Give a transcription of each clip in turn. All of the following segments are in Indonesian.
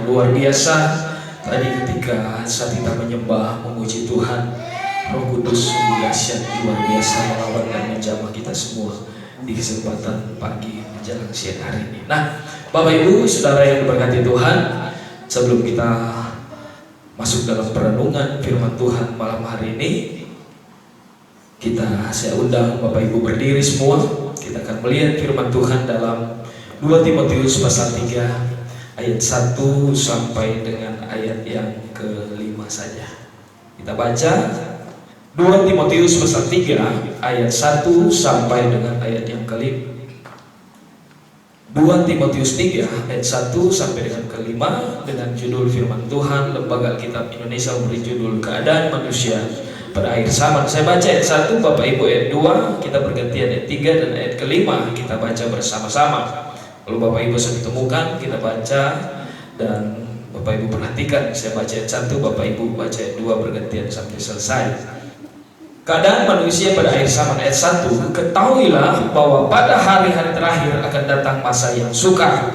yang luar biasa. Tadi ketika saat kita menyembah, memuji Tuhan, Roh Kudus sungguh dahsyat, luar biasa melawat dan menjamah kita semua di kesempatan pagi menjelang siang hari ini. Nah, Bapak Ibu, Saudara yang diberkati Tuhan, sebelum kita masuk dalam perenungan firman Tuhan malam hari ini, saya undang Bapak Ibu berdiri semua. Kita akan melihat firman Tuhan dalam 2 Timotius pasal 3 ayat 1 sampai dengan ayat yang ke-5 saja. Kita baca 2 Timotius pasal 3 ayat 1 sampai dengan ayat yang ke-5. 2 Timotius 3 ayat 1 sampai dengan ke-5 dengan judul firman Tuhan. Lembaga Alkitab Indonesia memberi judul Keadaan Manusia pada Akhir Zaman. Saya baca ayat 1, Bapak Ibu ayat 2, kita bergantian ayat 3 dan ayat ke-5 kita baca bersama-sama. Kalau Bapak Ibu sudah ditemukan, kita baca dan Bapak Ibu perhatikan. Saya baca ayat 1, Bapak Ibu baca ayat 2 bergantian sampai selesai. Keadaan manusia pada akhir zaman ayat 1. Ketahuilah bahwa pada hari-hari terakhir akan datang masa yang sukar.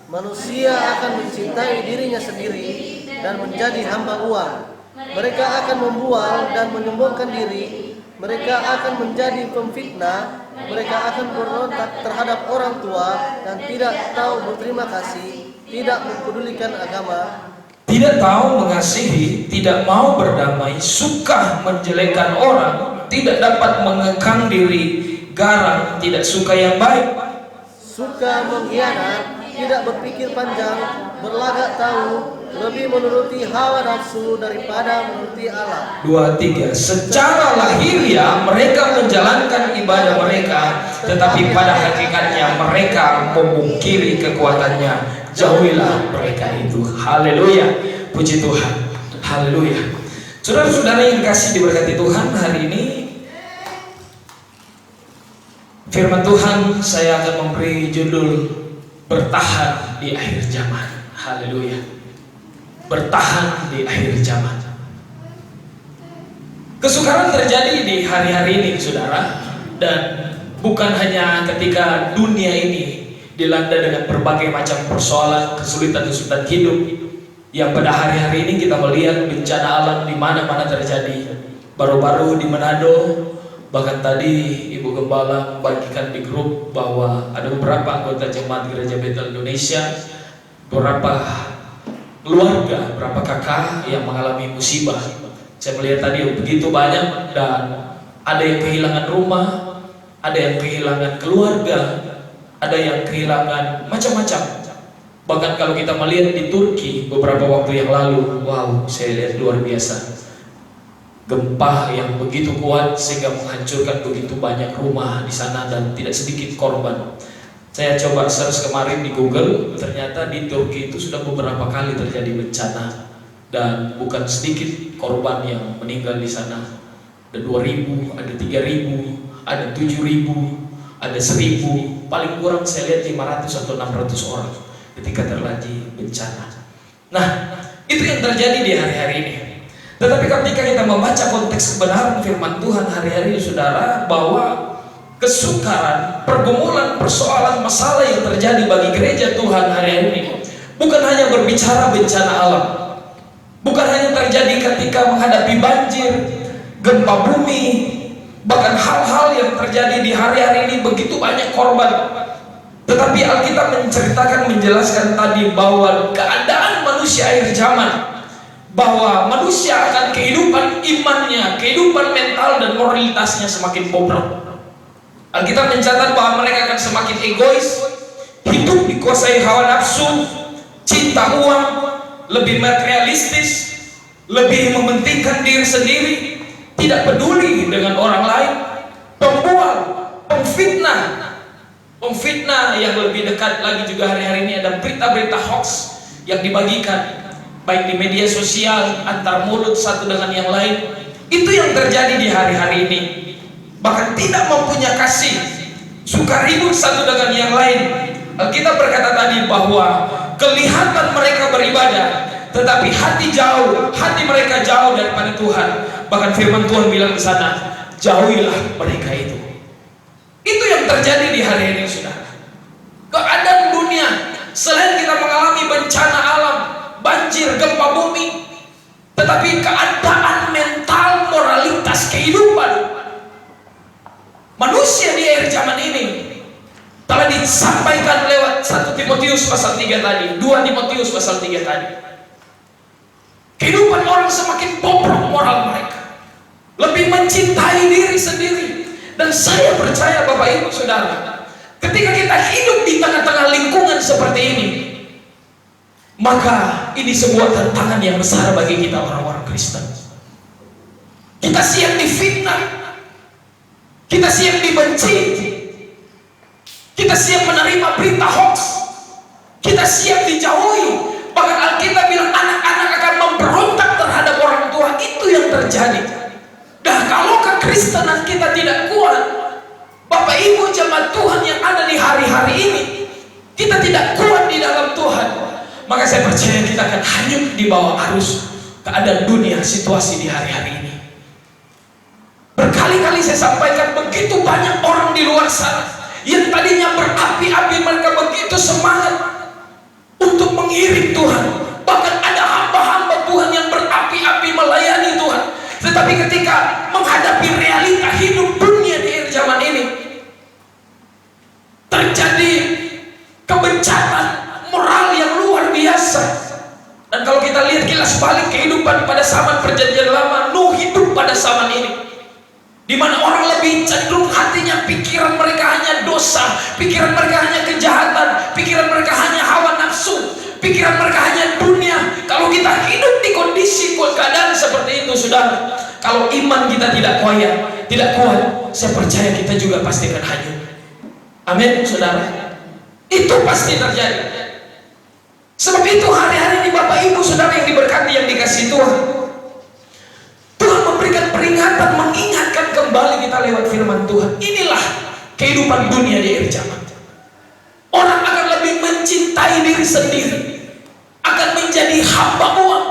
Manusia akan mencintai dirinya sendiri dan menjadi hamba uang. Mereka akan membual dan menyombongkan diri. Mereka akan menjadi pemfitnah. Mereka akan berontak terhadap orang tua dan tidak tahu berterima kasih, tidak mempedulikan agama, tidak tahu mengasihi, tidak mau berdamai, suka menjelekkan orang, tidak dapat mengekang diri, garang, tidak suka yang baik, suka mengkhianat, tidak berpikir panjang, berlagak tahu, lebih menuruti hawa nafsu daripada menuruti Allah. 2, 3. Secara lahiriah mereka menjalankan ibadah mereka, tetapi pada hakikatnya mereka memungkiri kekuatannya. Jauhilah mereka itu. Haleluya, puji Tuhan. Haleluya. Saudara-saudara yang kasih diberkati Tuhan, hari ini firman Tuhan saya akan memberi judul Bertahan di Akhir Zaman. Haleluya. Bertahan di akhir zaman. Kesukaran terjadi di hari-hari ini, saudara, dan bukan hanya ketika dunia ini dilanda dengan berbagai macam persoalan, kesulitan-kesulitan hidup yang pada hari-hari ini kita melihat bencana alam di mana-mana terjadi. Baru-baru di Manado, bahkan tadi Ibu Gembala membagikan di grup bahwa ada beberapa anggota jemaat Gereja Betel Indonesia, beberapa keluarga, berapa kakak yang mengalami musibah. Saya melihat tadi begitu banyak, dan ada yang kehilangan rumah, ada yang kehilangan keluarga, ada yang kehilangan macam-macam. Bahkan kalau kita melihat di Turki beberapa waktu yang lalu, wow, saya lihat luar biasa. Gempa yang begitu kuat sehingga menghancurkan begitu banyak rumah di sana dan tidak sedikit korban. Saya coba search kemarin di Google, ternyata di Turki itu sudah beberapa kali terjadi bencana dan bukan sedikit korban yang meninggal di sana. Ada 2.000, ada 3.000, ada 7.000, ada 1.000, paling kurang saya lihat 500 atau 600 orang ketika terjadi bencana. Nah, itu yang terjadi di hari-hari ini. Tetapi ketika kita membaca konteks kebenaran firman Tuhan hari-hari ini, saudara, bahwa kesukaran, pergumulan, persoalan, masalah yang terjadi bagi gereja Tuhan hari ini bukan hanya berbicara bencana alam, bukan hanya terjadi ketika menghadapi banjir, gempa bumi, bahkan hal-hal yang terjadi di hari-hari ini begitu banyak korban. Tetapi Alkitab menjelaskan tadi bahwa keadaan manusia akhir zaman, bahwa manusia akan kehidupan imannya, kehidupan mental dan moralitasnya semakin bobrok. Alkitab mencatat bahwa mereka akan semakin egois, hidup dikuasai hawa nafsu, cinta uang, lebih materialistis, lebih mementingkan diri sendiri, tidak peduli dengan orang lain, pembual, pemfitnah yang lebih dekat lagi juga hari-hari ini ada berita-berita hoax yang dibagikan baik di media sosial antar mulut satu dengan yang lain. Itu yang terjadi di hari-hari ini. Bahkan tidak mempunyai kasih, suka ribut satu dengan yang lain. Alkitab berkata tadi bahwa kelihatan mereka beribadah, tetapi hati mereka jauh daripada Tuhan. Bahkan firman Tuhan bilang di sana, jauhilah mereka itu. Itu yang terjadi di hari ini, saudara. Keadaan dunia, selain kita mengalami bencana alam, banjir, gempa bumi, tetapi keadaan mental, moralitas, kehidupan manusia di akhir zaman ini telah disampaikan lewat 1 Timotius pasal 3 tadi, 2 Timotius pasal 3 tadi. Kehidupan orang semakin bobrok moral mereka, lebih mencintai diri sendiri. Dan saya percaya Bapak Ibu Saudara, ketika kita hidup di tengah-tengah lingkungan seperti ini, maka ini sebuah tantangan yang besar bagi kita orang-orang Kristen. Kita siap difitnah, kita siap dibenci, kita siap menerima berita hoax, kita siap dijauhi. Bahkan Alkitab bilang anak-anak akan memberontak terhadap orang tua. Itu yang terjadi. Nah, kalau kekristenan kita tidak kuat, Bapak Ibu jemaat Tuhan yang ada di hari-hari ini, kita tidak kuat di dalam Tuhan, maka saya percaya kita akan hanyut di bawah arus keadaan dunia, situasi di hari-hari ini. Berkali-kali saya sampaikan, begitu banyak orang di luar sana yang tadinya berapi-api, mereka begitu semangat untuk mengiring Tuhan. Bahkan ada hamba-hamba Tuhan yang berapi-api melayani Tuhan, tetapi ketika menghadapi realita hidup dunia di akhir zaman ini, terjadi kebencanaan moral yang luar biasa. Dan kalau kita lihat kilas balik kehidupan pada zaman perjanjian lama, Nuh hidup pada zaman ini, di mana orang lebih cenderung hatinya, pikiran mereka hanya dosa, pikiran mereka hanya kejahatan, pikiran mereka hanya hawa nafsu, pikiran mereka hanya dunia. Kalau kita hidup di kondisi keadaan seperti itu, saudara, kalau iman kita tidak kuat, saya percaya kita juga pasti akan hanyut. Amin, saudara. Itu pasti terjadi. Sebab itu hari-hari ini Bapak Ibu Saudara yang diberkati, yang dikasihi Tuhan, Tuhan memberikan peringatan, mengingatkan kembali kita lewat firman Tuhan. Inilah kehidupan dunia di akhir zaman. Orang akan lebih mencintai diri sendiri, akan menjadi hamba uang.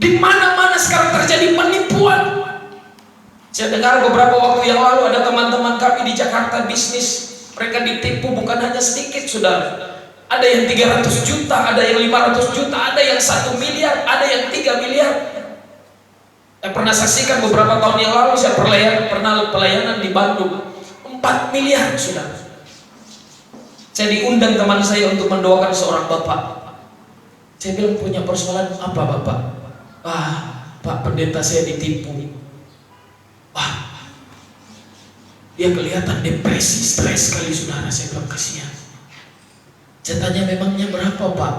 Di mana-mana sekarang terjadi penipuan. Saya dengar beberapa waktu yang lalu ada teman-teman kami di Jakarta bisnis, mereka ditipu bukan hanya sedikit, saudara. Ada yang 300 juta, ada yang 500 juta, ada yang 1 miliar, ada yang 3 miliar. Saya pernah saksikan beberapa tahun yang lalu, saya pernah pelayanan di Bandung, 4 miliar, saudara. Saya diundang teman saya untuk mendoakan seorang bapak. Saya bilang, punya persoalan apa bapak? Pak, pendeta saya ditipu. Dia kelihatan depresi, stres sekali, saudara. Saya bilang, kasihan. Saya tanya, memangnya berapa pak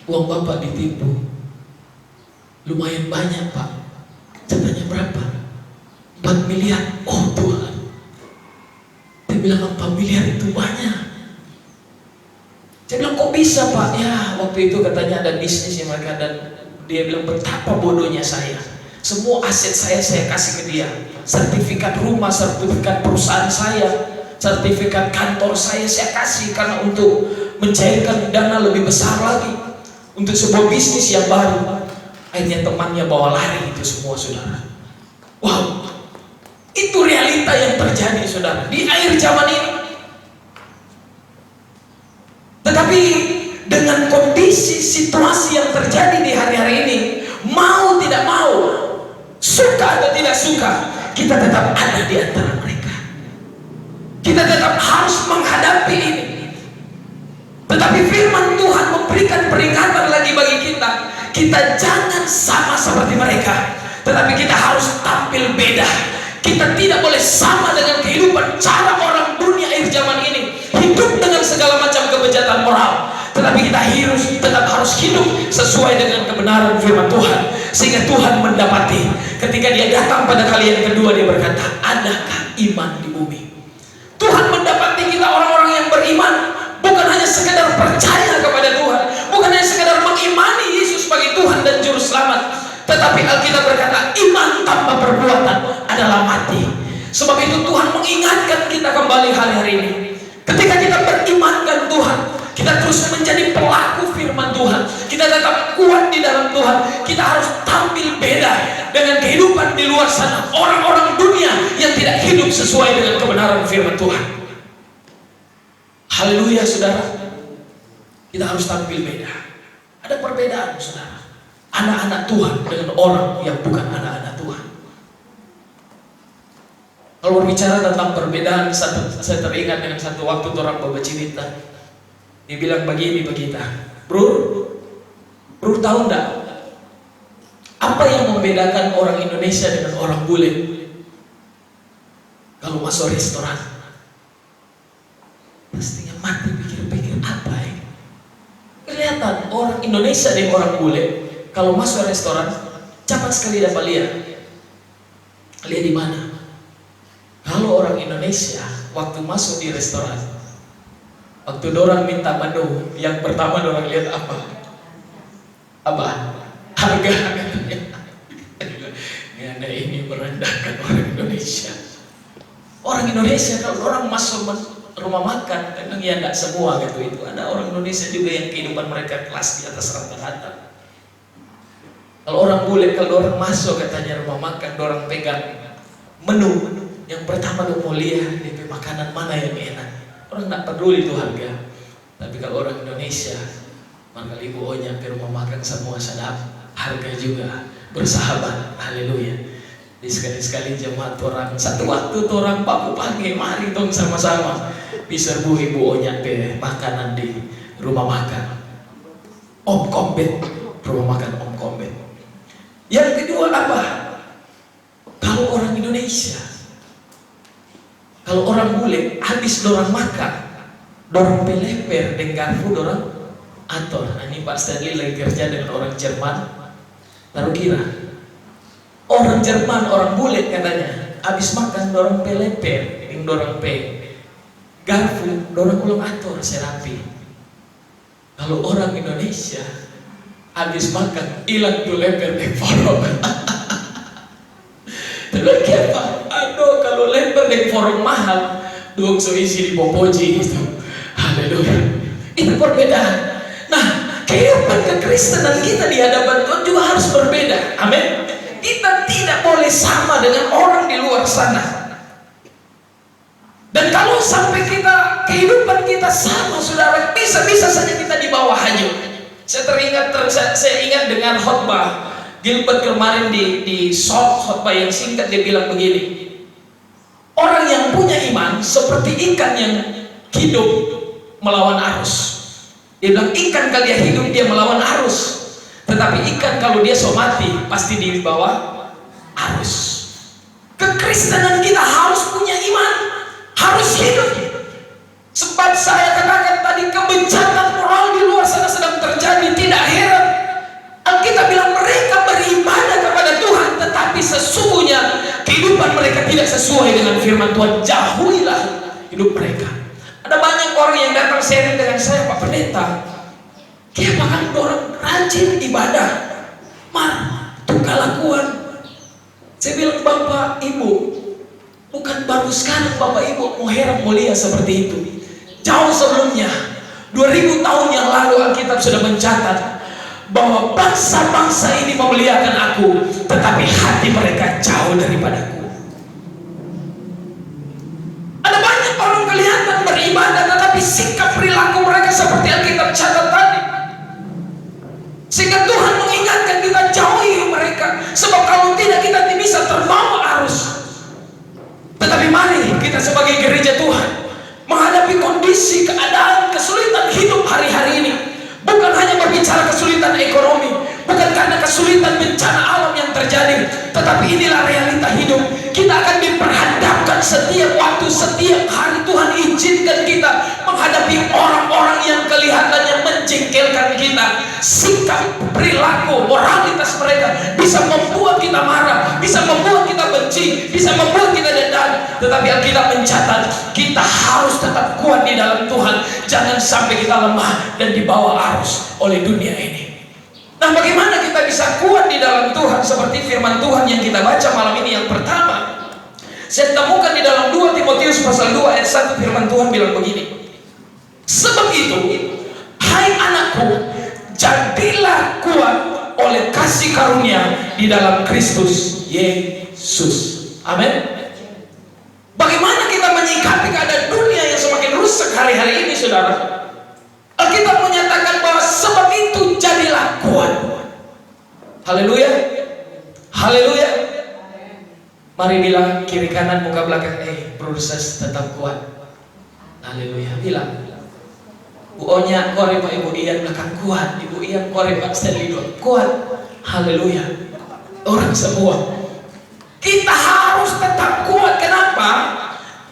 uang bapak ditipu? Lumayan banyak pak. Saya tanya, berapa? 4 miliar. Oh Tuhan. Dia bilang, 4 miliar itu banyak. Saya bilang, kok bisa pak? Ya waktu itu katanya ada bisnis yang mereka, dan dia bilang, betapa bodohnya saya. Semua aset saya kasih ke dia. Sertifikat rumah, sertifikat perusahaan saya, sertifikat kantor saya kasih, karena untuk mencairkan dana lebih besar lagi untuk sebuah bisnis yang baru. Akhirnya temannya bawa lari itu semua, saudara. Wow, itu realita yang terjadi, saudara, di akhir zaman ini. Tetapi dengan kondisi situasi yang terjadi di hari-hari ini, mau tidak mau, suka atau tidak suka, kita tetap ada di antara mereka. Kita tetap harus menghadapi ini. Tetapi firman Tuhan memberikan peringatan lagi bagi kita. Kita jangan sama seperti mereka, tetapi kita harus tampil beda. Kita tidak boleh sama dengan kehidupan cara orang dunia akhir zaman ini, hidup dengan segala macam kebejatan moral. Tetapi kita tetap harus hidup sesuai dengan kebenaran firman Tuhan, sehingga Tuhan mendapati ketika dia datang pada kali yang kedua, dia berkata, adakah iman di bumi? Tuhan mendapati kita orang-orang yang beriman, bukan hanya sekedar percaya kepada Tuhan, bukan hanya sekedar mengimani Yesus sebagai Tuhan dan Juru Selamat, tetapi Alkitab berkata, iman tanpa perbuatan adalah mati. Sebab itu Tuhan mengingatkan kita kembali hari-hari ini. Ketika kita berimankan Tuhan, kita terus menjadi pelaku firman Tuhan, kita tetap kuat di dalam Tuhan. Kita harus tampil beda dengan kehidupan di luar sana, orang-orang dunia yang tidak hidup sesuai dengan kebenaran firman Tuhan. Haleluya, saudara. Kita harus tampil beda. Ada perbedaan, saudara. anak-anak Tuhan dengan orang yang bukan anak-anak Tuhan. Kalau berbicara tentang perbedaan, saya teringat dengan satu waktu orang bawa cerita. Dia bilang begini bagi kita, Bro tahu enggak apa yang membedakan orang Indonesia dengan orang bule kalau masuk restoran? Pastinya mati pikir-pikir apa ya? Kelihatan orang Indonesia dan orang bule kalau masuk restoran cepat sekali dapat lihat di mana. Kalau orang Indonesia waktu masuk di restoran, waktu dorang minta menu, yang pertama dorang lihat apa? Harga. Karena ini merendahkan orang Indonesia. Orang Indonesia kalau orang masuk rumah makan, memang ya enggak semua gitu itu. Ada orang Indonesia juga yang kehidupan mereka kelas di atas rata-rata. Kalau orang bule, kalau orang masuk katanya rumah makan, orang pegang menu. Yang pertama lu mau lihat DP makanan mana yang enak. Orang enggak peduli itu harga. Tapi kalau orang Indonesia, maka ibu nyampe rumah makan semua sadap, harga juga bersahabat. Haleluya. Di sekali-sekali jemaat orang satu waktu orang pagi mari dong sama-sama diserbu ibu nyampe makanan di rumah makan Om Kombet, rumah makan Om Kombet. Yang kedua apa? Kalau orang Indonesia, kalau orang bule habis dorang makan, dorang peleper dengan garpu dorang atur. Ini Pak Stanley lagi kerja dengan orang Jerman. Taruh kira orang Jerman, orang bule katanya habis makan dorang peleper, yang dorang garpu, dorang ulang atur serapi. Kalau orang Indonesia habis makan hilang tuh leper deng forok. Terus apa? Aduh, kalau leper deng forok mahal, dong so isi di popoji itu. Haleluya. Itu perbedaan. Nah, kehidupan kekristenan kita di hadapan Tuhan juga harus berbeda. Amin. Kita tidak boleh sama dengan orang di luar sana. Dan kalau sampai kehidupan kita sama, saudara, bisa-bisa saja kita di bawah hanyut. Saya ingat dengan khotbah Gilbert kemarin di short khotbah yang singkat, dia bilang begini. Orang yang punya iman seperti ikan yang hidup melawan arus. Dia bilang ikan kalau dia hidup dia melawan arus. Tetapi ikan kalau dia mati pasti di bawah arus. Kekristenan kita harus punya iman, harus hidup. Sebab saya katakan tadi kebencanaan moral di luar sana sedang terjadi. Tidak heran Alkitab bilang mereka beribadah kepada Tuhan, tetapi sesungguhnya kehidupan mereka tidak sesuai dengan firman Tuhan. Jauhilah hidup mereka. Ada banyak orang yang datang sharing dengan saya, Pak Pendeta, kayak makan orang rajin ibadah, tuh kelakuan. Saya bilang, Bapak Ibu, bukan baru sekarang Bapak Ibu mau heran mulia seperti itu. Jauh sebelumnya, 2000 tahun yang lalu Alkitab sudah mencatat bahwa bangsa-bangsa ini memuliakan aku, tetapi hati mereka jauh daripadaku. Ada banyak orang kelihatan beribadah, tetapi sikap perilaku mereka seperti Alkitab catat tadi. Sehingga Tuhan mengingatkan kita jauhi mereka. Sebab kalau tidak kita bisa terbawa arus. Tetapi mari kita sebagai gereja Tuhan menghadapi kondisi, keadaan, kesulitan hidup hari-hari ini. Bukan hanya berbicara kesulitan ekonomi, bukan karena kesulitan bencana alam yang terjadi, tetapi inilah realita hidup. Kita akan diperhadapkan setiap waktu, setiap hari. Tuhan izinkan kita menghadapi orang-orang yang kelihatannya menjengkelkan kita. Sikap, perilaku, moralitas mereka bisa membuat kita marah, bisa membuat kita benci, bisa membuat kita dendam. Tetapi Alkitab mencatat kita harus tetap kuat di dalam Tuhan. Jangan sampai kita lemah dan dibawa arus oleh dunia ini. Nah, bagaimana kita bisa kuat di dalam Tuhan? Seperti firman Tuhan yang kita baca malam ini. Yang pertama, saya temukan di dalam 2 Timotius pasal 2 ayat 1, firman Tuhan bilang begini. Sebab itu, hai anakku, jadilah kuat oleh kasih karunia di dalam Kristus Yesus. Amin. Bagaimana kita menyikapi keadaan dunia yang semakin rusak hari-hari ini, saudara? Alkitab menyatakan bahwa sebab itu jadilah kuat. Haleluya. Haleluya. Mari bilang kiri kanan muka belakang, proses tetap kuat. Haleluya. Bilang, Bu Onya kore Pak Ibu Ian belakang kuat, Ibu Ian kore Pak Stanley kuat. Haleluya. Orang semua kita harus tetap kuat. Kenapa?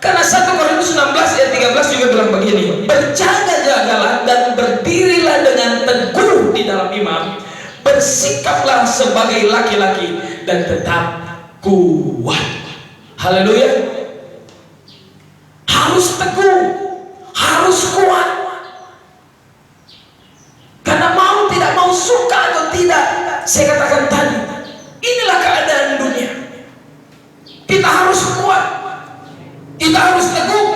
Karena 1 Korintus 16 ayat 13 juga bilang begini, berjaga-jagalah dan berdirilah dengan teguh di dalam iman, bersikaplah sebagai laki-laki dan tetap kuat. Haleluya. Harus teguh, harus kuat. Karena mau tidak mau, suka atau tidak, saya katakan tadi, inilah keadaan dunia. Kita harus kuat, kita harus teguh.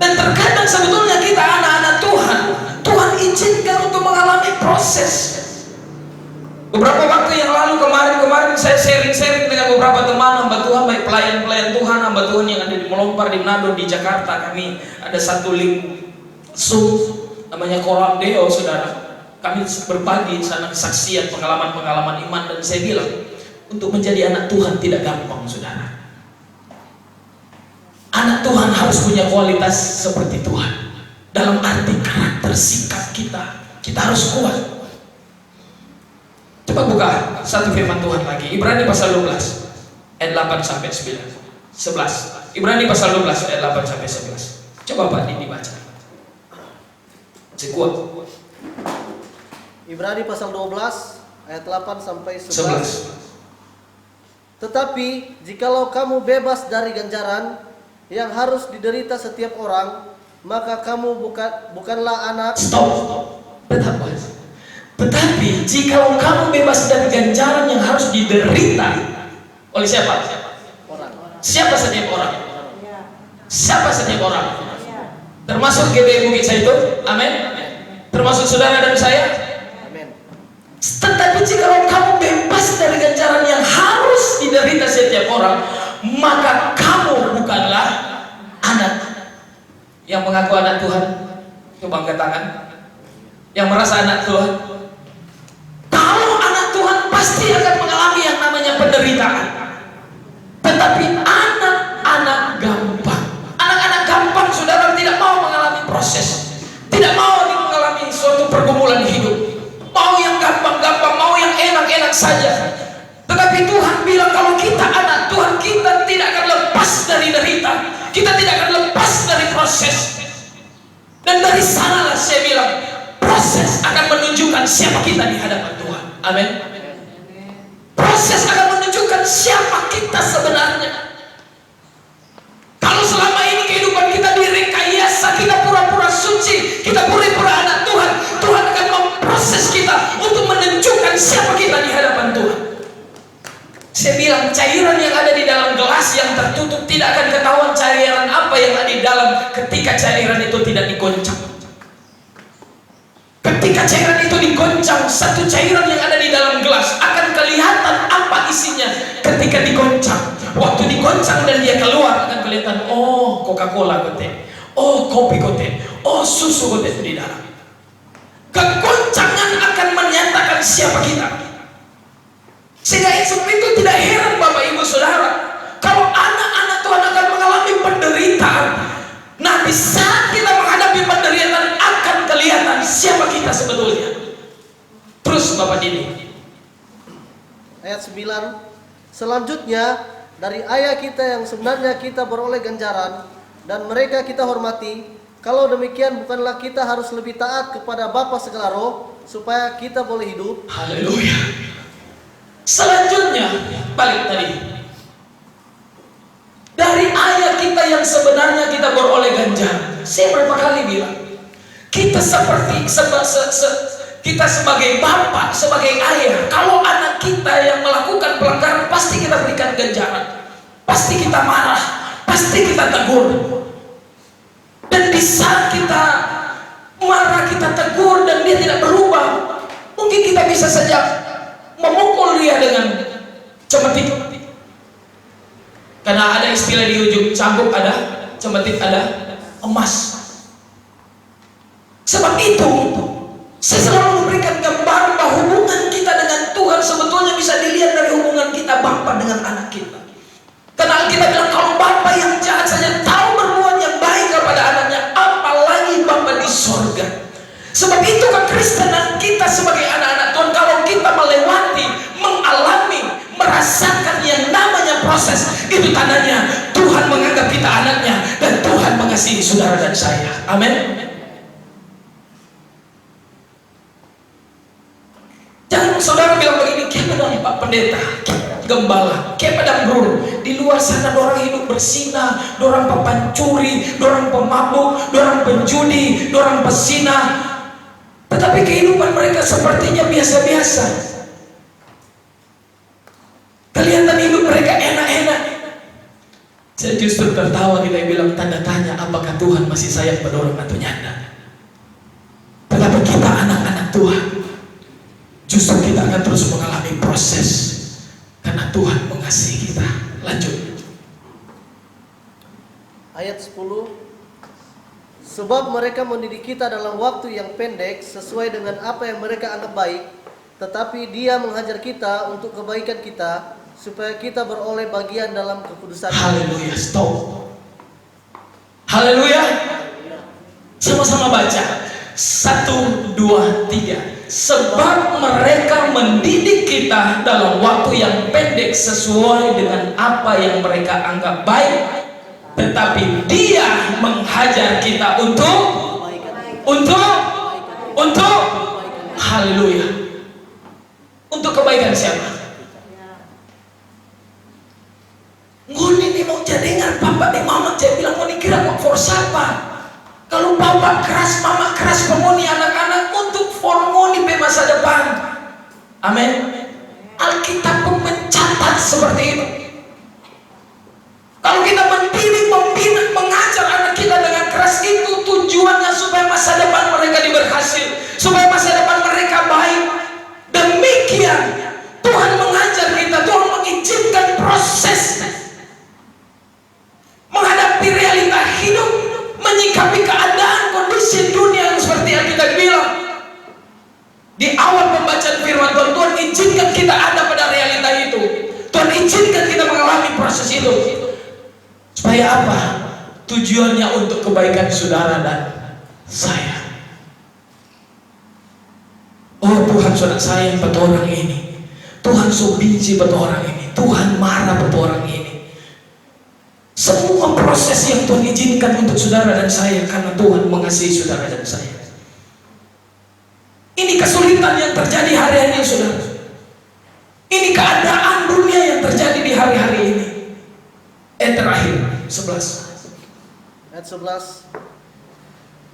Dan terkadang sebetulnya kita anak-anak Tuhan, Tuhan izinkan untuk mengalami proses. Beberapa waktu yang lalu kemarin saya sharing dengan beberapa teman hamba Tuhan, baik pelayan Tuhan, hamba Tuhan yang ada di Melompar, di Manado, di Jakarta. Kami ada satu link Zoom namanya Koram Deo, saudara. Kami berbagi sana kesaksian, pengalaman iman, dan saya bilang untuk menjadi anak Tuhan tidak gampang, saudara. Anak Tuhan harus punya kualitas seperti Tuhan. Dalam arti karakter, sikap kita harus kuat. Coba buka satu firman Tuhan lagi, Ibrani pasal 12 ayat 8 sampai 11. Ibrani pasal 12 ayat 8 sampai 11. Coba Pak Dini baca. Sekuat. Ibrani pasal 12 ayat 8 sampai 11. Tetapi jikalau kamu bebas dari ganjaran yang harus diderita setiap orang, maka kamu bukanlah anak. Stop. Tetapi jikalau kamu bebas dari ganjaran yang harus diderita oleh siapa? Orang. Siapa setiap orang? Siapa setiap orang? Termasuk GBI Bukit Zaitun? Amin. Termasuk saudara dan saya? Amin. Tetapi jikalau kamu bebas dari ganjaran yang harus diderita setiap orang, maka kamu bukanlah anak. Yang mengaku anak Tuhan, coba angkat tangan. Yang merasa anak Tuhan. Kalau anak Tuhan pasti akan mengalami yang namanya penderitaan. Tetapi anak-anak gampang, anak-anak gampang, saudara, tidak mau mengalami proses, tidak mau mengalami suatu pergumulan hidup, mau yang gampang-gampang, mau yang enak-enak saja. Tetapi Tuhan bilang kalau kita anak Tuhan, kita tidak akan lepas dari derita, kita tidak akan lepas dari proses. Dan dari sanalah saya bilang, proses akan menunjukkan siapa kita di hadapan Tuhan. Amin. Proses akan menunjukkan siapa kita sebenarnya. Kalau selama ini kehidupan kita direkayasa, kita pura-pura suci, kita pura-pura anak Tuhan, Tuhan akan memproses kita untuk menunjukkan siapa kita di hadapan Tuhan. Saya bilang cairan yang ada di dalam gelas yang tertutup tidak akan ketahuan cairan apa yang ada di dalam ketika cairan itu tidak digoncang. Ketika cairan itu digoncang, satu cairan yang ada di dalam gelas akan kelihatan apa isinya ketika digoncang. Waktu digoncang dan dia keluar akan kelihatan, oh Coca-Cola kote, oh kopi kote, oh susu kote itu di dalam. Kegoncangan akan menyatakan siapa kita. Sehingga itu tidak heran Bapak Ibu Saudara, kalau anak-anak Tuhan akan mengalami penderitaan. Nah, di saat kita menghadapi penderitaan akan kelihatan siapa kita sebetulnya. Terus Bapak Dini. Ayat 9. Selanjutnya, dari ayah kita yang sebenarnya kita beroleh ganjaran dan mereka kita hormati. Kalau demikian bukanlah kita harus lebih taat kepada Bapa segala roh supaya kita boleh hidup. Haleluya. Selanjutnya, balik tadi. Dari ayah kita yang sebenarnya kita beroleh ganjaran. Saya berapa kali bilang, kita seperti kita sebagai bapak, sebagai ayah, kalau anak kita yang melakukan pelanggaran pasti kita berikan ganjaran, pasti kita marah, pasti kita tegur. Dan di saat kita marah, kita tegur dan dia tidak berubah, mungkin kita bisa saja memukul dia dengan cemetik. Karena ada istilah di ujung cambuk ada, cemetik ada, emas. Sebab itu saya selalu memberikan gambaran bahwa hubungan kita dengan Tuhan proses, itu tandanya Tuhan menganggap kita anaknya dan Tuhan mengasihi saudara dan saya. Amin. Jangan saudara bilang begini, kayak pedang Pak Pendeta, gembala, kayak pedang bro. Di luar sana dorang hidup bersina, dorang pencuri, dorang pemabuk, dorang penjudi, dorang pesina. Tetapi kehidupan mereka sepertinya biasa-biasa. Kelihatan hidup mereka enak-enak. Saya justru tertawa kita bilang tanda tanya, apakah Tuhan masih sayang pada orang atau nyanda? Tetapi kita anak-anak Tuhan, justru kita akan terus mengalami proses karena Tuhan mengasihi kita. Lanjut. Ayat 10. Sebab mereka mendidik kita dalam waktu yang pendek sesuai dengan apa yang mereka anggap baik, tetapi Dia menghajar kita untuk kebaikan kita, supaya kita beroleh bagian dalam kekudusan. Haleluya. Stop. Haleluya. Sama-sama baca. 1, 2, 3. Sebab mereka mendidik kita dalam waktu yang pendek sesuai dengan apa yang mereka anggap baik, tetapi Dia menghajar kita untuk haleluya, untuk kebaikan siapa? Ngoni nih mau jadengan papa nih mama saya bilang mau kira kok for siapa? Kalau papa keras mama keras pemoni anak-anak untuk for ngoni pe masa depan. Amin. Alkitab pun mencatat seperti itu. Kalau kita mendidik, membina, mengajar anak kita dengan keras, itu tujuannya supaya masa depan mereka berhasil, supaya masa depan mereka baik. Demikian Tuhan mengajar kita, Tuhan mengizinkan proses menghadapi realita hidup, menyikapi keadaan kondisi dunia yang seperti yang kita bilang. Di awal pembacaan firman Tuhan, Tuhan izinkan kita ada pada realita itu. Tuhan izinkan kita mengalami proses itu. Supaya apa? Tujuannya untuk kebaikan saudara dan saya. Oh Tuhan, saudara sayang pada orang ini. Tuhan so benci pada orang ini. Tuhan marah pada orang ini. Semua proses yang Tuhan izinkan untuk saudara dan saya karena Tuhan mengasihi saudara dan saya. Ini kesulitan yang terjadi hari-hari ini, saudara. Ini keadaan dunia yang terjadi di hari-hari ini. Terakhir 11. Ayat 11.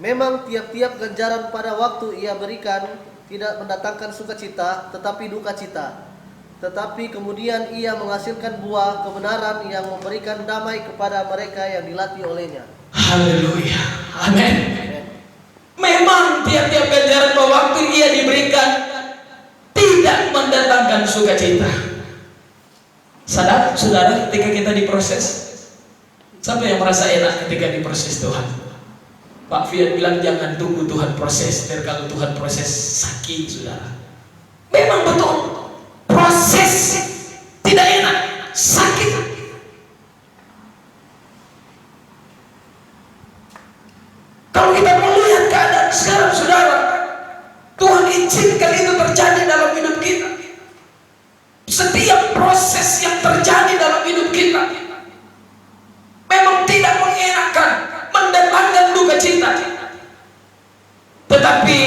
Memang tiap-tiap ganjaran pada waktu Ia berikan tidak mendatangkan sukacita, tetapi duka cita. Tetapi kemudian Ia menghasilkan buah kebenaran yang memberikan damai kepada mereka yang dilatih olehnya. Haleluya. Amin. Memang tiap-tiap ganjaran pada waktu Ia diberikan tidak mendatangkan sukacita. Sadar saudara ketika kita diproses? Siapa yang merasa enak ketika diproses Tuhan? Pak Fiat bilang jangan tunggu Tuhan proses, biar kalau Tuhan proses sakit saudara. Memang betul, proses tidak enak, sakit. Kalau kita melihat keadaan sekarang saudara, Tuhan izinkan itu terjadi dalam hidup kita. Setiap proses yang terjadi dalam hidup kita memang tidak mengenakan, mendatangkan duka cita. Tetapi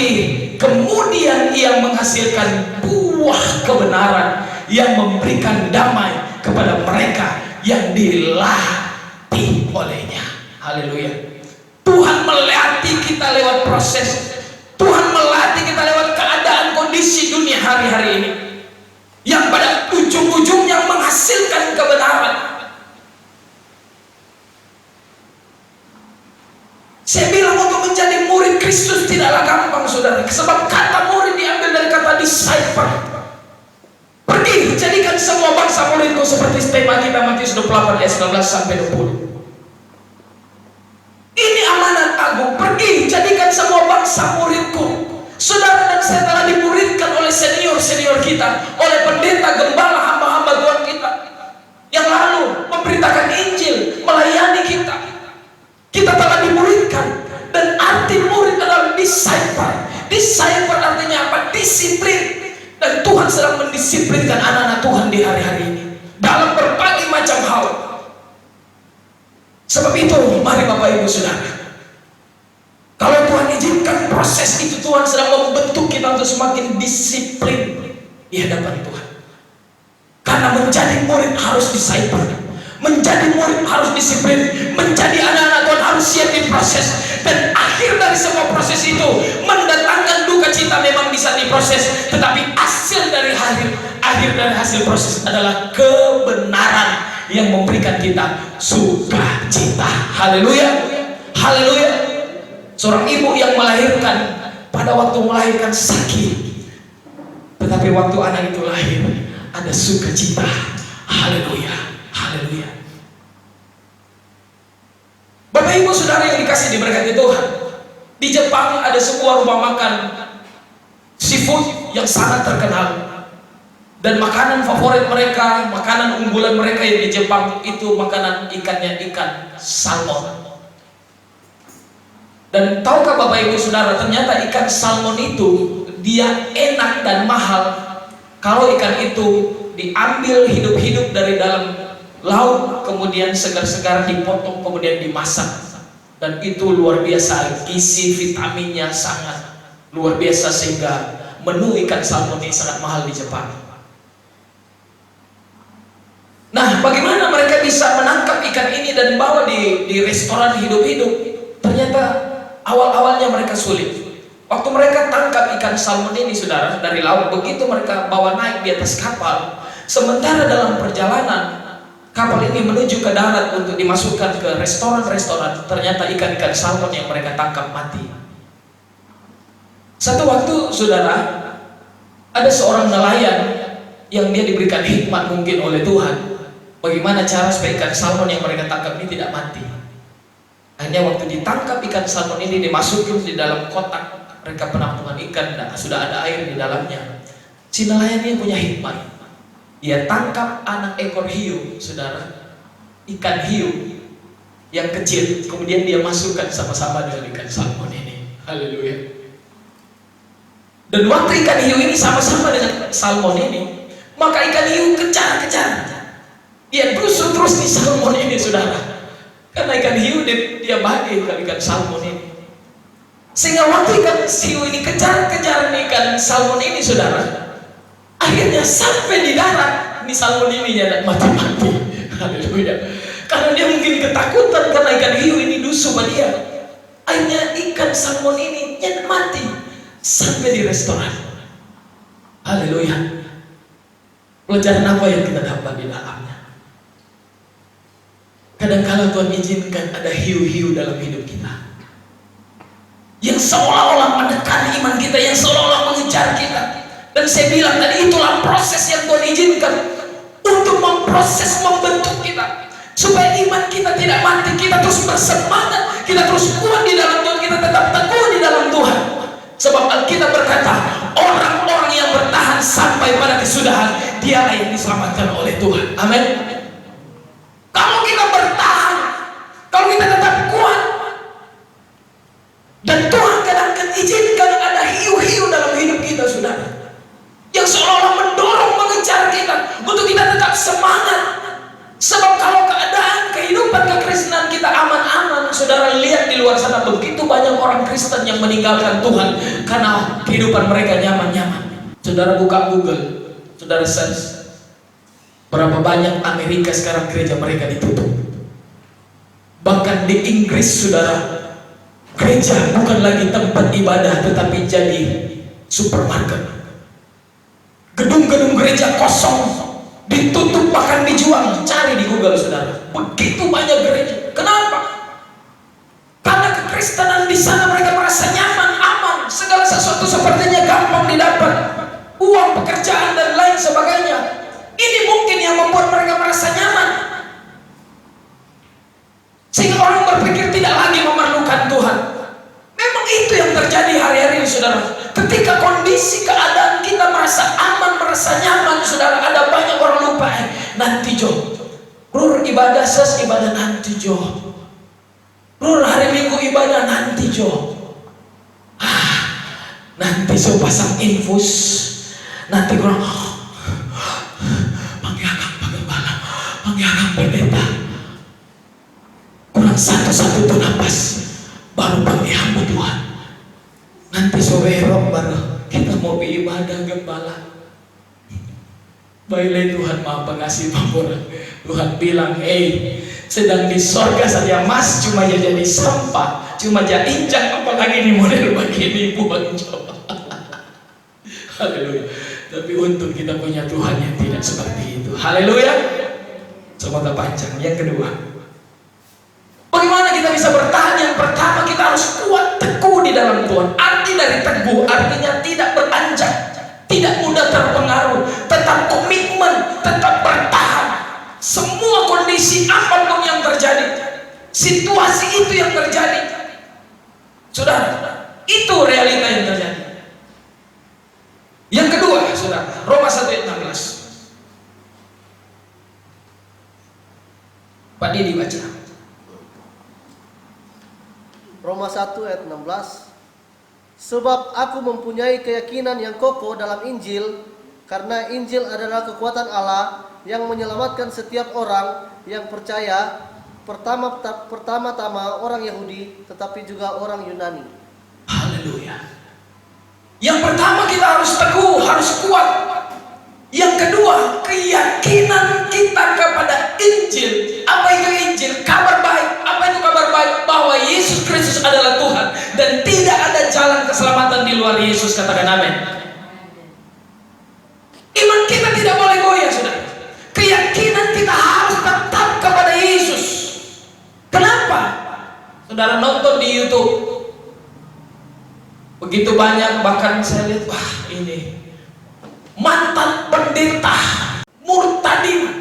kemudian Ia menghasilkan buah kebenaran yang memberikan damai kepada mereka yang dilatih olehnya. Haleluya. Tuhan melatih kita lewat proses. Tuhan melatih kita lewat keadaan kondisi dunia hari-hari ini, yang pada ujung-ujungnya menghasilkan kebenaran. Saya bilang untuk menjadi murid Kristus tidaklah gampang saudara. Sebab kata murid diambil dari kata disciple. Pergi, jadikan semua bangsa muridku, seperti tema kita Matius 28 ayat 19 sampai 20. Ini amanat agung. Pergi, jadikan semua bangsa muridku. Saudara dan saya telah dimuridkan oleh senior-senior kita, oleh pendeta, gembala, hamba-hamba Tuhan kita yang lalu memberitakan Injil, melayani kita. Kita telah dimuridkan, dan arti murid adalah disciple. Disciple artinya apa? Disiplin. Dan Tuhan sedang mendisiplinkan anak-anak Tuhan di hari-hari ini dalam berbagai macam hal. Sebab itu, mari Bapak Ibu Saudara, kalau Tuhan izinkan proses itu, Tuhan sedang membentuk kita untuk semakin disiplin di hadapan Tuhan. Karena menjadi murid harus disciple, menjadi murid harus disiplin, menjadi anak-anak Tuhan harus siap diproses. Dan akhir dari semua proses itu mendatangkan duka cita, memang bisa diproses, tetapi hasil dari akhir dari hasil proses adalah kebenaran yang memberikan kita sukacita. Haleluya, haleluya. Seorang ibu yang melahirkan, pada waktu melahirkan sakit, tetapi waktu anak itu lahir ada sukacita. Haleluya, haleluya. Bapak Ibu Saudara yang dikasih diberkati Tuhan, di Jepang ada sebuah rumah makan seafood yang sangat terkenal, dan makanan favorit mereka, makanan unggulan mereka yang di Jepang itu makanan ikannya ikan salmon. Dan tahukah Bapak Ibu Saudara, ternyata ikan salmon itu dia enak dan mahal kalau ikan itu diambil hidup-hidup dari dalam laut, kemudian segar-segar dipotong, kemudian dimasak. Dan itu luar biasa, gizi vitaminnya sangat luar biasa, sehingga menu ikan salmon ini sangat mahal di Jepang. Nah, bagaimana mereka bisa menangkap ikan ini dan bawa di restoran hidup-hidup? Ternyata awal-awalnya mereka sulit. Waktu mereka tangkap ikan salmon ini, saudara, dari laut, begitu mereka bawa naik di atas kapal, sementara dalam perjalanan kapal ini menuju ke darat untuk dimasukkan ke restoran-restoran, ternyata ikan-ikan salmon yang mereka tangkap mati. Satu waktu, saudara, ada seorang nelayan yang dia diberikan hikmat mungkin oleh Tuhan, bagaimana cara supaya ikan salmon yang mereka tangkap ini tidak mati. Hanya waktu ditangkap ikan salmon ini, dimasukin di dalam kotak mereka penampungan ikan, dan sudah ada air di dalamnya. Si nelayan ini punya hikmat. Dia tangkap anak ekor hiu, saudara, ikan hiu yang kecil, kemudian dia masukkan sama-sama dengan ikan salmon ini. Haleluya. Dan waktu ikan hiu ini sama-sama dengan salmon ini, maka ikan hiu kejar-kejar, dia busuk terus di salmon ini, saudara. Karena ikan hiu dia bagi ke ikan salmon ini, sehingga waktu ikan hiu ini kejar-kejar ikan salmon ini, saudara, akhirnya sampai di darat, ini salmon ini ya mati-mati. Haleluya. Karena dia mungkin ketakutan karena ikan hiu ini dusu pada dia. Akhirnya ikan salmon ini mati sampai di restoran. Haleluya. Pelajaran apa yang kita dapat di dalamnya? Kadang-kala Tuhan izinkan ada hiu-hiu dalam hidup kita yang seolah-olah menekan iman kita, yang seolah-olah mengejar kita. Dan saya bilang tadi, itulah proses yang Tuhan izinkan untuk memproses, membentuk kita, supaya iman kita tidak mati, kita terus bersemangat, kita terus kuat di dalam Tuhan, kita tetap teguh di dalam Tuhan. Sebab Alkitab berkata, orang-orang yang bertahan sampai pada kesudahan, dialah yang diselamatkan oleh Tuhan. Amin. Kalau kita bertahan, kalau kita tetap kuat, dan Tuhan kadang-kadang izinkan ada hiu-hiu dalam hidup kita, saudara, yang seolah-olah mendorong, mengejar kita untuk kita tetap semangat. Sebab kalau keadaan kehidupan kekristenan kita aman-aman, saudara, lihat di luar sana begitu banyak orang Kristen yang meninggalkan Tuhan karena kehidupan mereka nyaman-nyaman. Saudara buka Google, saudara search berapa banyak Amerika sekarang gereja mereka ditutup. Bahkan di Inggris, saudara, gereja bukan lagi tempat ibadah tetapi jadi supermarket. Gedung-gedung gereja kosong, ditutup, bahkan dijual. Cari di Google, saudara, begitu banyak gereja. Kenapa? Karena kekristenan di sana mereka merasa nyaman, aman, segala sesuatu sepertinya gampang didapat, uang, pekerjaan dan lain sebagainya. Ini mungkin yang membuat mereka merasa nyaman, sehingga orang berpikir tidak lagi memerlukan Tuhan. Memang itu yang terjadi hari-hari ini, saudara. Ketika kondisi keadaan kita merasa aman, merasa nyaman, saudara, ada banyak orang lupa, nanti Jo, Rur ibadah ibadah nanti Jo, Rur hari Minggu ibadah nanti Jo, nanti Jo pasang infus, nanti kurang panggil akang pendeta, kurang bagi hamba Tuhan. Nanti sore baru kita mau beribadah gembala. Baiklah Tuhan Maha Pengasih Pemurah. Tuhan bilang, sedang di sorga saja mas cuma jadi sampah, cuma jadi injak, apalagi di model begini buat coba. Haleluya. Tapi untuk kita punya Tuhan yang tidak seperti itu. Haleluya. Semoga panjang. Yang kedua, bagaimana kita bisa bertahan? Yang pertama, kita harus kuat teguh di dalam Tuhan. Arti dari teguh artinya tidak beranjak, tidak mudah terpengaruh, tetap komitmen, tetap bertahan. Semua kondisi apapun yang terjadi, situasi itu yang terjadi, saudara, itu realita yang terjadi. Yang kedua, saudara, Roma 1 ayat 16. Pak Didi baca. Roma 1 ayat 16. Sebab aku mempunyai keyakinan yang kokoh dalam Injil, karena Injil adalah kekuatan Allah yang menyelamatkan setiap orang yang percaya, pertama-tama orang Yahudi, tetapi juga orang Yunani. Haleluya. Yang pertama, kita harus teguh, harus kuat. Yang kedua, keyakinan kita kepada Injil. Apa itu Injil? Kabar baik. Apa itu kabar baik? Bahwa Yesus Kristus adalah Tuhan dan tidak ada jalan keselamatan di luar Yesus. Katakan amin. Iman kita tidak boleh goyah, saudara. Keyakinan kita harus tetap kepada Yesus. Kenapa? Saudara nonton di YouTube, begitu banyak, bahkan saya lihat, wah ini mantan pendeta murtadin.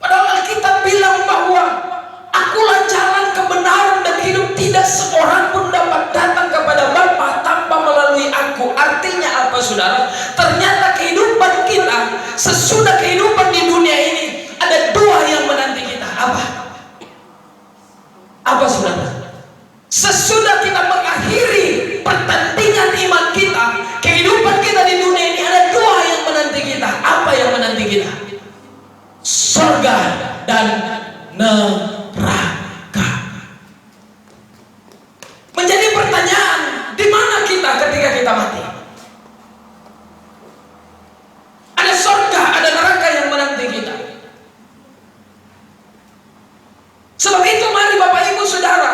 Padahal kita bilang bahwa akulah jalan kebenaran dan hidup, tidak seorang pun dapat datang kepada Bapa tanpa melalui aku. Artinya apa, saudara? Ternyata kehidupan kita sesudah kehidupan di dunia ini ada dua yang menanti kita. Apa saudara? Sesudah kita mengakhiri pertandingan iman kita, kehidupan kita di dunia ini ada dua yang menanti kita. Apa yang menanti kita? Surga dan neraka. Menjadi pertanyaan, di mana kita ketika kita mati? Ada surga, ada neraka yang menanti kita. Sebab itu mari Bapak Ibu Saudara,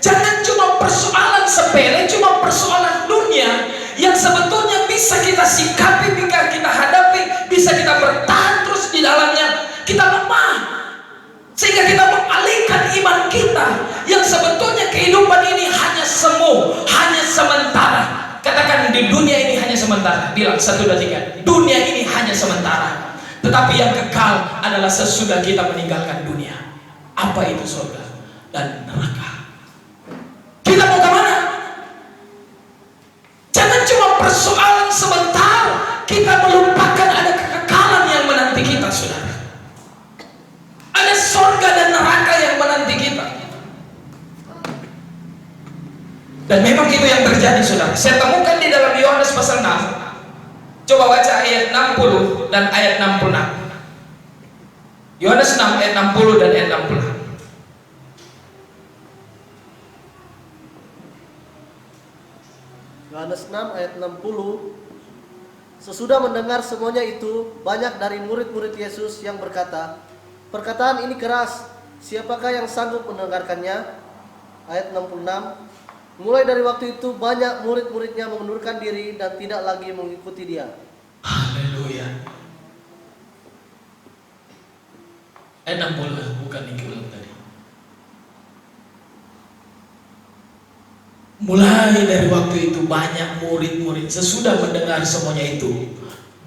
jangan cuma persoalan sepele, cuma persoalan dunia yang sebetulnya bisa kita sikapi, bisa kita hadapi, bisa kita bertahan terus di dalamnya. Kita lemah sehingga kita mengalihkan iman kita yang sebetulnya kehidupan ini hanya semu, hanya sementara. Katakan, di dunia ini hanya sementara. Bilang 1, 2, 3. Dunia ini hanya sementara, tetapi yang kekal adalah sesudah kita meninggalkan dunia. Apa itu surga dan neraka? Kita mau kemana? Jangan cuma persoalan sebentar, kita melupakan ada kekekalan yang menanti kita, saudara. Ada surga dan neraka yang menanti kita. Dan memang itu yang terjadi, saudara. Saya temukan di dalam Yohanes pasal 6. Coba baca ayat 60 dan ayat 66. Yohanes 6 ayat 60 dan ayat 66. Yohanes 6 ayat 60. Sesudah mendengar semuanya itu, banyak dari murid-murid Yesus yang berkata, perkataan ini keras, siapakah yang sanggup mendengarkannya? Ayat 66. Mulai dari waktu itu banyak murid-muridnya mengundurkan diri dan tidak lagi mengikuti dia. Haleluya. Ayat 60, bukan yang ulang tadi. Mulai dari waktu itu banyak murid-murid, sesudah mendengar semuanya itu,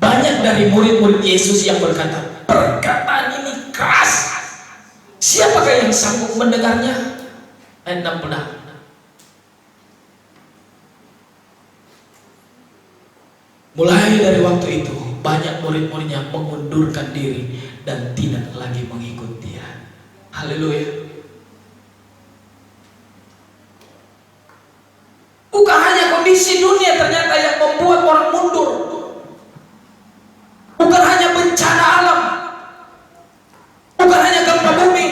banyak dari murid-murid Yesus yang berkata, perkataan ini keras, siapakah yang sanggup mendengarnya? Ayat 66. Mulai dari waktu itu banyak murid-muridnya mengundurkan diri dan tidak lagi mengikut dia. Haleluya. Bukan hanya kondisi dunia ternyata yang membuat orang mundur. Bukan hanya bencana alam, bukan hanya gempa bumi,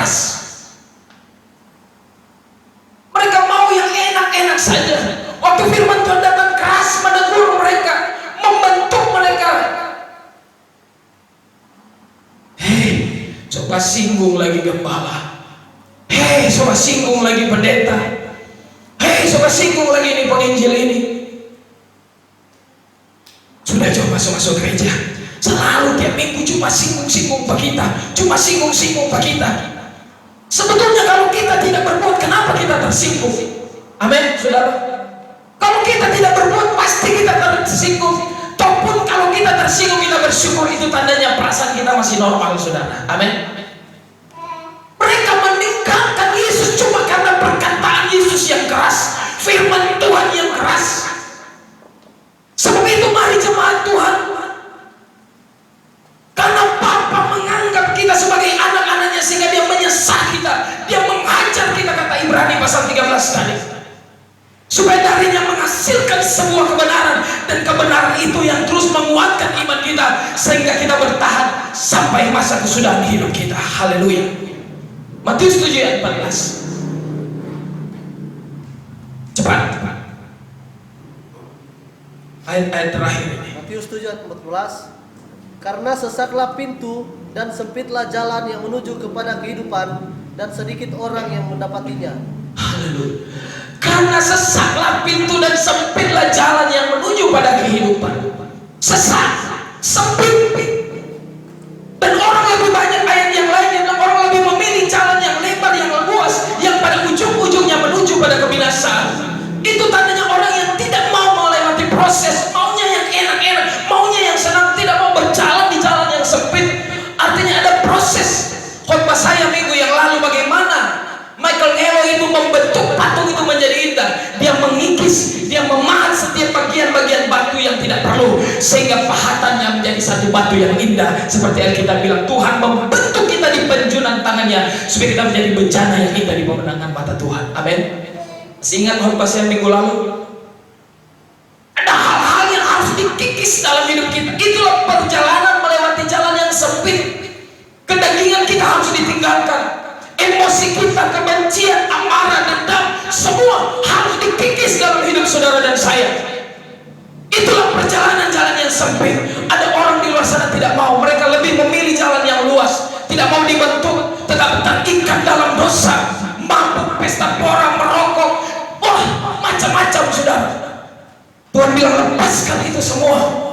keras. Mereka mau yang enak-enak saja. Waktu firman Tuhan datang keras menegur mereka, membentuk mereka. Hei, coba singgung lagi gembala. Hei, coba singgung lagi pendeta. Hei, coba singgung lagi ini penginjil ini. Sudah coba masuk gereja, selalu tiap minggu cuma singgung-singgung Pak kita, cuma singgung-singgung Pak kita. Sebetulnya kalau kita tidak berbuat, kenapa kita tersinggung? Amin, saudara. Kalau kita tidak berbuat, pasti kita tersinggung. Ataupun kalau kita tersinggung, kita bersyukur, itu tandanya perasaan kita masih normal, saudara. Amin. Mereka meninggalkan Yesus cuma karena perkataan Yesus yang keras, firman Tuhan yang keras. Sebab itu mari jemaat Tuhan, karena Bapa menganggap kita sebagai anak-anaknya, sehingga dia menyesah kita, dia menghajar kita, kata Ibrani pasal 13 tadi, supaya darinya menghasilkan sebuah kebenaran, dan kebenaran itu yang terus menguatkan iman kita, sehingga kita bertahan sampai masa kesudahan hidup kita. Haleluya. Matius 7 ayat 14. Cepat. Ayat terakhir ini. Matius 7 ayat 14. Karena sesaklah pintu dan sempitlah jalan yang menuju kepada kehidupan, dan sedikit orang yang mendapatinya. Haleluya. Karena sesaklah pintu dan sempitlah jalan yang menuju pada kehidupan. Sesak, sempit. Dan orang lebih banyak ayat yang lain, dan orang lebih memilih jalan yang lebar, yang luas, yang pada ujung-ujungnya menuju pada kebinasaan. Itu tandanya orang yang tidak mau melewati proses, maunya yang enak-enak, maunya yang senang, tidak mau berjalan di jalan yang sempit. Artinya ada proses. Khotbah saya minggu yang lalu bagaimana Michelangelo itu membentuk patung itu menjadi indah. Dia mengikis, dia memahat setiap bagian-bagian batu yang tidak perlu, sehingga pahatannya menjadi satu batu yang indah. Seperti Alkitab bilang, Tuhan membentuk kita di penjunan tangannya, supaya kita menjadi bencana yang indah di pemandangan mata Tuhan. Amin. Seingat khotbah saya minggu lalu, ada hal-hal yang harus dikikis dalam hidup kita. Itulah perjalanan melewati jalan yang sempit. Kedagingan kita harus ditinggalkan. Emosi kita, kebencian, amarah, dendam, semua harus dikikis dalam hidup saudara dan saya. Itulah perjalanan jalan yang sempit. Ada orang di luar sana tidak mau. Mereka lebih memilih jalan yang luas, tidak mau dibentuk, tetap terikat dalam dosa, mabuk, pesta pora, merokok, wah macam-macam saudara. Tuhan bilang lepaskan itu semua.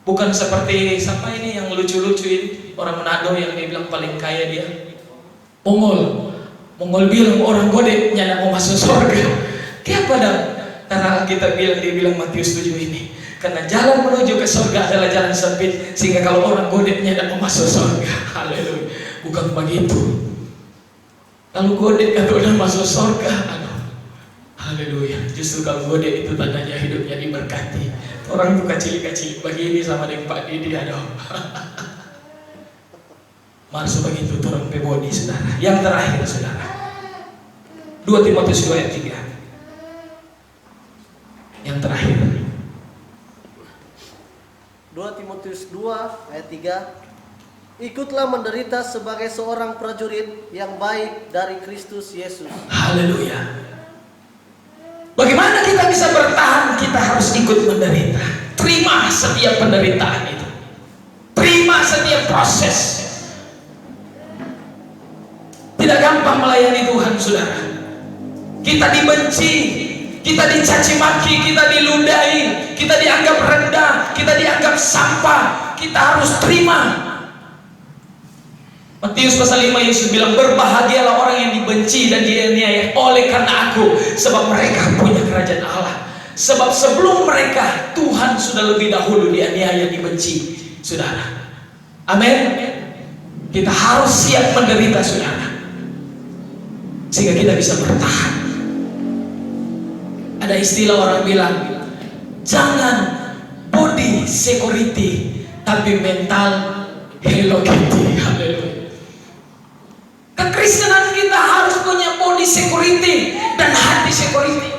Bukan seperti siapa ini yang lucu-lucu ini, orang Manado yang dibilang paling kaya dia, Mongol bilang orang gode nyana mau masuk surga. Kayak pada karena kita bilang, dia bilang Matius 7 ini, karena jalan menuju ke surga adalah jalan sempit, sehingga kalau orang gode nyana mau masuk surga. Haleluya. Bukan begitu. Kalau gode kan udah masuk surga, haleluya. Justru kalau gode itu tandanya hidupnya diberkati. Orang tuh kecil-kecil begini sama dengan Pak Didi, aduh. Masuk begitu turun ke body, saudara. Yang terakhir, saudara, 2 Timotius 2 ayat 3. Yang terakhir, 2 Timotius 2 ayat 3. Ikutlah menderita sebagai seorang prajurit yang baik dari Kristus Yesus. Haleluya. Bagaimana kita bisa bertahan? Kita harus ikut menderita. Terima setiap penderitaan itu. Terima setiap proses. Tidak gampang melayani Tuhan, saudara. Kita dibenci, kita dicaci maki, kita diludahi, kita dianggap rendah, kita dianggap sampah. Kita harus terima. Matius pasal 5, Yesus bilang, berbahagialah orang yang dibenci dan dianiaya oleh karena aku, sebab mereka punya kerajaan Allah. Sebab sebelum mereka, Tuhan sudah lebih dahulu dianiaya, dibenci, saudara. Amin. Kita harus siap menderita, saudara, sehingga kita bisa bertahan. Ada istilah orang bilang, jangan body security, tapi mental Hello Kitty. Haleluya. Kekristenan kita harus punya body security dan hati security.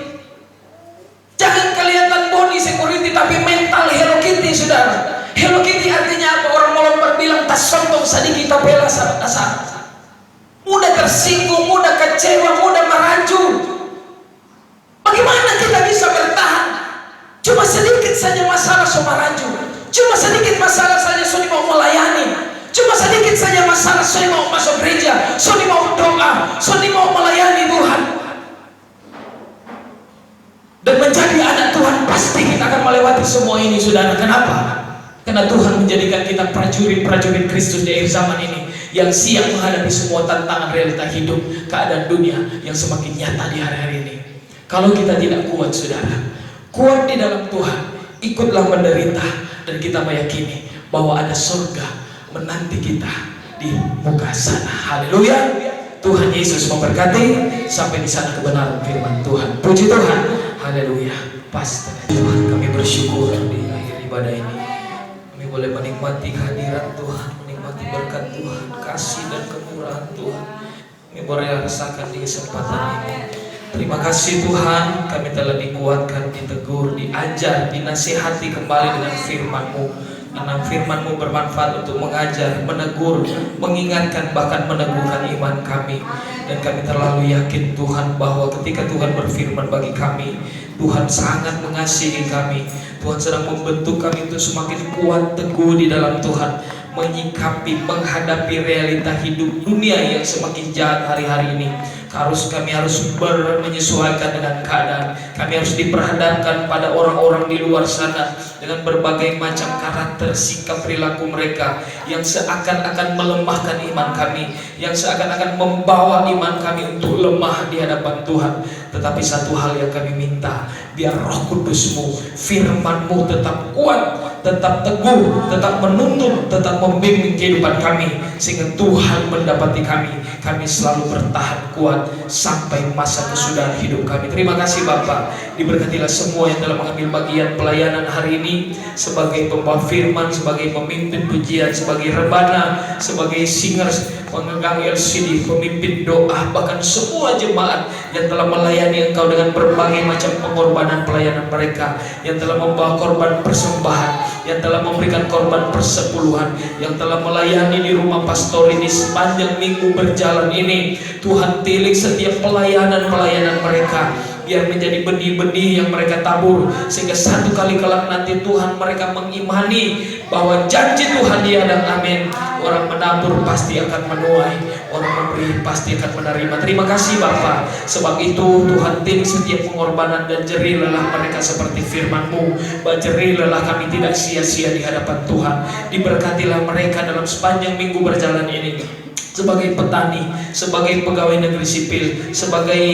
Jangan kelihatan body security tapi mental Hello Kitty, saudara. Hello Kitty artinya apa? sombong sedikit tapela saat mudah tersinggung, mudah kecewa, mudah merajuk. Bagaimana kita bisa bertahan? Cuma sedikit saja masalah so merajuk, cuma sedikit masalah saja so mau melayani, cuma sedikit saja masalah so mau masuk gereja, so mau doa, so mau melayani Tuhan. Dan menjadi anak Tuhan pasti kita akan melewati semua ini, saudara. Kenapa? Karena Tuhan menjadikan kita prajurit-prajurit Kristus di akhir zaman ini yang siap menghadapi semua tantangan realita hidup, keadaan dunia yang semakin nyata di hari-hari ini. Kalau kita tidak kuat, saudara, kuat di dalam Tuhan, ikutlah menderita, dan kita meyakini bahwa ada surga menanti kita di muka sana. Haleluya. Tuhan Yesus memberkati. Sampai di sana kebenaran firman Tuhan. Puji Tuhan. Haleluya. Pasti Tuhan, kami bersyukur di akhir ibadah ini kami boleh menikmati kehadiran Tuhan, menikmati berkat Tuhan, kasih dan kemurahan Tuhan. Kami boleh rasakan di kesempatan ini. Terima kasih Tuhan, kami telah dikuatkan, ditegur, diajar, dinasihati kembali dengan firman-Mu. Karena firman-Mu bermanfaat untuk mengajar, menegur, mengingatkan, bahkan meneguhkan iman kami. Dan kami terlalu yakin Tuhan bahwa ketika Tuhan berfirman bagi kami, Tuhan sangat mengasihi kami. Tuhan sedang membentuk kami untuk semakin kuat, teguh di dalam Tuhan, menyikapi, menghadapi realita hidup dunia yang semakin jahat hari-hari ini. Kami harus menyesuaikan dengan keadaan. Kami harus diperhadapkan pada orang-orang di luar sana dengan berbagai macam karakter, sikap, perilaku mereka yang seakan-akan melemahkan iman kami, yang seakan-akan membawa iman kami untuk lemah di hadapan Tuhan. Tetapi satu hal yang kami minta, biar Roh Kudus-Mu, firman-Mu tetap kuat, tetap teguh, tetap menuntun, tetap membimbing kehidupan kami, sehingga Tuhan mendapati kami selalu bertahan kuat sampai masa kesudahan hidup kami. Terima kasih Bapa. Diberkatilah semua yang telah mengambil bagian pelayanan hari ini, sebagai pembawa firman, sebagai pemimpin pujian, sebagai rebana, sebagai singers, pengegang LCD, pemimpin doa, bahkan semua jemaat yang telah melayani Engkau dengan berbagai macam pengorbanan pelayanan mereka, yang telah membawa korban persembahan, yang telah memberikan korban persepuluhan, yang telah melayani di rumah pastor ini sepanjang minggu berjalan ini. Tuhan, tilik setiap pelayanan mereka, biar menjadi benih-benih yang mereka tabur, sehingga satu kali kelak nanti Tuhan mereka mengimani bahwa janji Tuhan ya dan amin. Orang menabur pasti akan menuai, orang memberi pasti akan menerima. Terima kasih Bapa. Sebab itu Tuhan, tilik setiap pengorbanan, dan jerilah mereka seperti firman-Mu. Jerilah kami tidak sia-sia di hadapan Tuhan. Diberkatilah mereka dalam sepanjang minggu berjalan ini, sebagai petani, sebagai pegawai negeri sipil, sebagai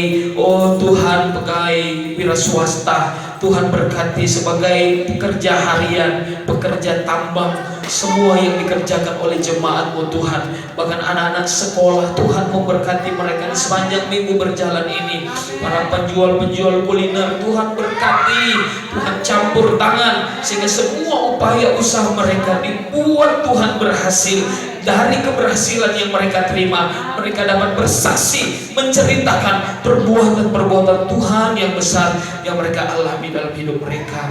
Tuhan pegawai wira swasta. Tuhan berkati sebagai pekerja harian, pekerja tambang, semua yang dikerjakan oleh jemaat-Mu Tuhan, bahkan anak-anak sekolah. Tuhan memberkati mereka di sepanjang minggu berjalan ini. Para penjual-penjual kuliner, Tuhan berkati, Tuhan campur tangan, sehingga semua upaya usaha mereka dibuat Tuhan berhasil. Dari keberhasilan yang mereka terima, mereka dapat bersaksi, menceritakan perbuatan-perbuatan Tuhan yang besar yang mereka alami dalam hidup mereka.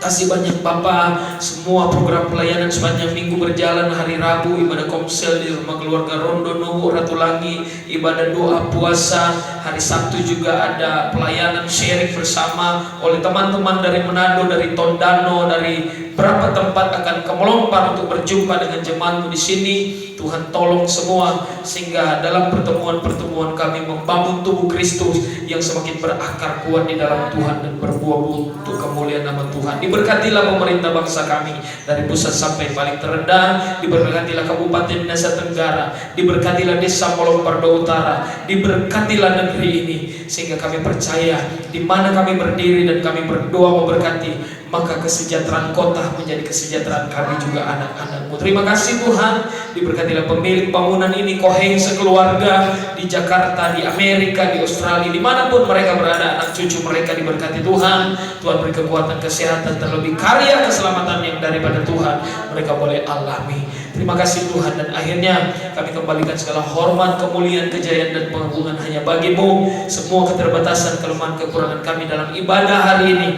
Kasih banyak Bapak. Semua program pelayanan sepanjang minggu berjalan. Hari Rabu ibadah komsel di rumah keluarga Rondono Ratulangi, ibadah doa puasa. Hari Sabtu juga ada pelayanan sharing bersama oleh teman-teman dari Manado, dari Tondano, dari berapa tempat akan kemelompar untuk berjumpa dengan jemaatmu di sini. Tuhan tolong semua, sehingga dalam pertemuan-pertemuan kami membangun tubuh Kristus yang semakin berakar kuat di dalam Tuhan dan berbuah untuk kemuliaan nama Tuhan. Diberkatilah pemerintah bangsa kami dari pusat sampai paling terendah. Diberkatilah Kabupaten Nusa Tenggara, diberkatilah Desa Molompardo Utara, diberkatilah negeri ini, sehingga kami percaya di mana kami berdiri dan kami berdoa memberkati, maka kesejahteraan kota menjadi kesejahteraan kami juga anak-anak-Mu. Terima kasih Tuhan. Diberkatilah pemilik bangunan ini, Koheng sekeluarga, di Jakarta, di Amerika, di Australia, dimanapun mereka berada, anak cucu mereka diberkati Tuhan. Tuhan beri kekuatan, kesehatan, terlebih karya keselamatan yang daripada Tuhan mereka boleh alami. Terima kasih Tuhan. Dan akhirnya kami kembalikan segala hormat, kemuliaan, kejayaan, dan pengagungan hanya bagi-Mu. Semua keterbatasan, kelemahan, kekurangan kami dalam ibadah hari ini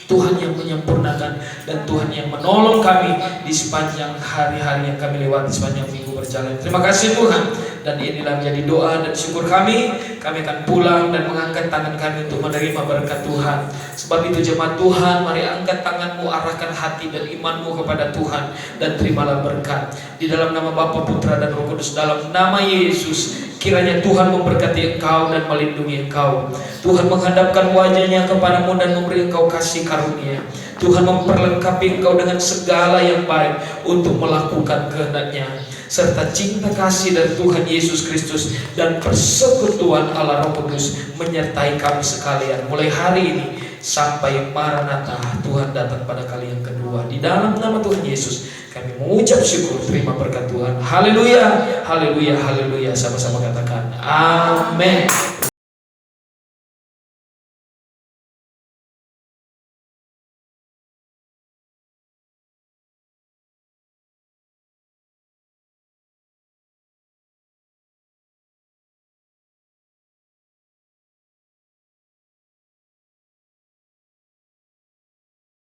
Tuhan yang menyempurnakan, dan Tuhan yang menolong kami di sepanjang hari-hari yang kami lewati, sepanjang minggu berjalan. Terima kasih Tuhan. Dan inilah menjadi doa dan syukur kami. Kami akan pulang dan mengangkat tangan kami untuk menerima berkat Tuhan. Sebab itu jemaat Tuhan, mari angkat tanganmu, arahkan hati dan imanmu kepada Tuhan, dan terimalah berkat. Di dalam nama Bapa, Putra, dan Roh Kudus, dalam nama Yesus, kiranya Tuhan memberkati engkau dan melindungi engkau. Tuhan menghadapkan wajahnya kepadamu dan memberi engkau kasih karunia. Tuhan memperlengkapi engkau dengan segala yang baik untuk melakukan kehendak-Nya, serta cinta kasih dari Tuhan Yesus Kristus dan persekutuan Allah Roh Kudus menyertai kami sekalian mulai hari ini sampai Maranatha, Tuhan datang pada kali yang kedua. Di dalam nama Tuhan Yesus kami mengucap syukur, terima berkat Tuhan. Haleluya, haleluya, haleluya. Sama-sama katakan amin.